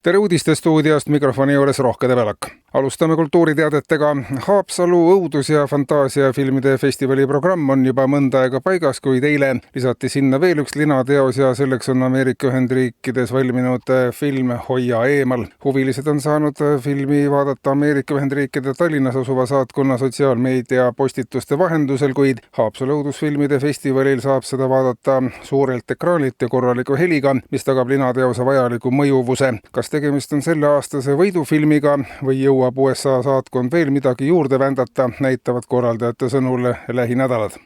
Tere uudistestuudiost, mikrofoni juures Rohke Debelak. Alustame kultuuriteadetega. Haapsalu õudus- ja fantaasiafilmide festivali programm on juba mõnda aega paigas, kuid eile lisati sinna veel üks linateos ja selleks on Ameerika Ühendriikides valminud film Hoia eemal. Huvilised on saanud filmi vaadata Ameerika Ühendriikide Tallinnas asuva saatkonna sotsiaalmeedia postituste vahendusel, kuid Haapsalu õudusfilmide festivalil saab seda vaadata suurelt ekraanilt ja korraliku heliga, mis tagab linateose vajaliku mõjuvuse. Kas tegemist on selle aastase võidufilmiga või jõuab USA saatkond veel midagi juurde vändata, näitavad korraldajate sõnul lähinädalad.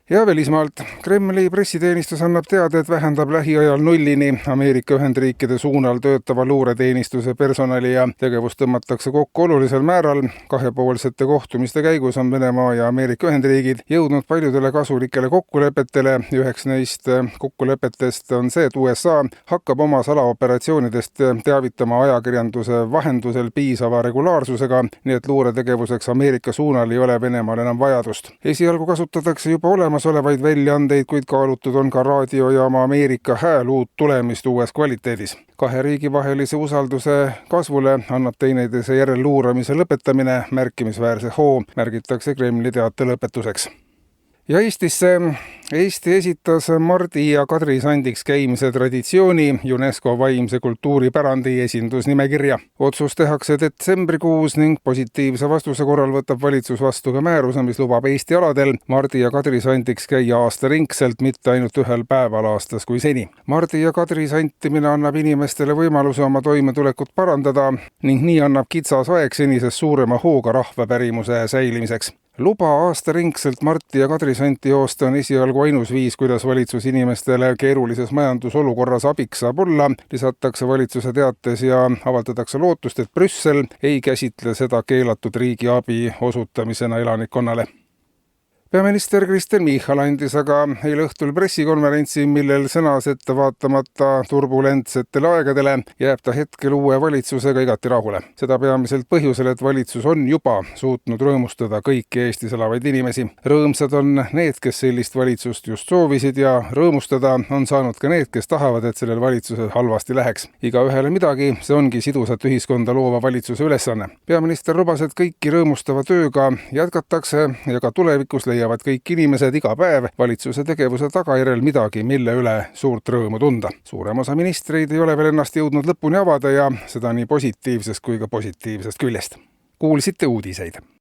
Ja välismaalt. Kremli pressiteenistus annab teada, et vähendab lähiajal nullini Ameerika Ühendriikide suunal töötava luureteenistuse personali ja tegevust tõmmatakse kokku olulisel määral. Kahepoolsete kohtumiste käigus on Venemaa ja Ameerika Ühendriigid jõudnud paljudele kasulikele kokkulepetele. Üheks neist kokkulepetest on see, et USA hakkab oma salaoperatsioonidest teavitama ajakirjanduse vahendusel piisava regulaarsusega, nii et luuretegevuseks Ameerika suunal ei ole Venemaal enam vajadust. Esialgu kasutatakse juba olevaid väljaandeid, kuid kaalutud on ka raadiojaama Ameerika Hääl uut tulemist uues kvaliteedis. Kahe riigi vahelise usalduse kasvule annab teineteise järel luuramise lõpetamine märkimisväärse hoo, märgitakse Kremli teate lõpetuseks. Ja Eesti esitas Mardi ja Kadri sandiks käimise traditsiooni UNESCO vaimse kultuuripärandi esindusnimekirja. Otsus tehakse detsembrikuus ning positiivse vastuse korral võtab valitsus vastu ka määruse, mis lubab Eesti aladel Mardi ja Kadri sandiks käia aastaringselt, mitte ainult ühel päeval aastas kui seni. Mardi ja Kadri santimine annab inimestele võimaluse oma toimetulekut parandada ning nii annab kitsas aeg senisest suurema hooga rahvapärimuse säilimiseks. Luba aastaringselt Marti ja Kadri santi joosta on esialgu ainus viis, kuidas valitsus inimestele keerulises majandusolukorras abiks saab olla. Lisatakse valitsuse teates ja avaldatakse lootust, et Brüssel ei käsitle seda keelatud riigi abi osutamisena elanikkonnale. Peaminister Kristen Michal andis aga eile õhtul pressikonverentsi, millel sõnas, et vaatamata turbulentsetele aegadele jääb ta hetkel uue valitsusega igati rahule. Seda peamiselt põhjusel, et valitsus on juba suutnud rõõmustada kõiki Eestis elavaid inimesi. Rõõmsad on need, kes sellist valitsust just soovisid ja rõõmustada on saanud ka need, kes tahavad, et sellel valitsusel halvasti läheks. Igaühele midagi, see ongi sidusat ühiskonda loova valitsuse ülesanne. Peaminister lubas, et kõiki rõõmustava tööga jätkatakse ja ka tulevikus leiavad kõik inimesed iga päev valitsuse tegevuse tagajärjel midagi, mille üle suurt rõõmu tunda. Suurem osa ministreid ei ole veel ennast jõudnud lõpuni avada ja seda nii positiivsest kui ka positiivsest küljest. Kuulsite uudiseid.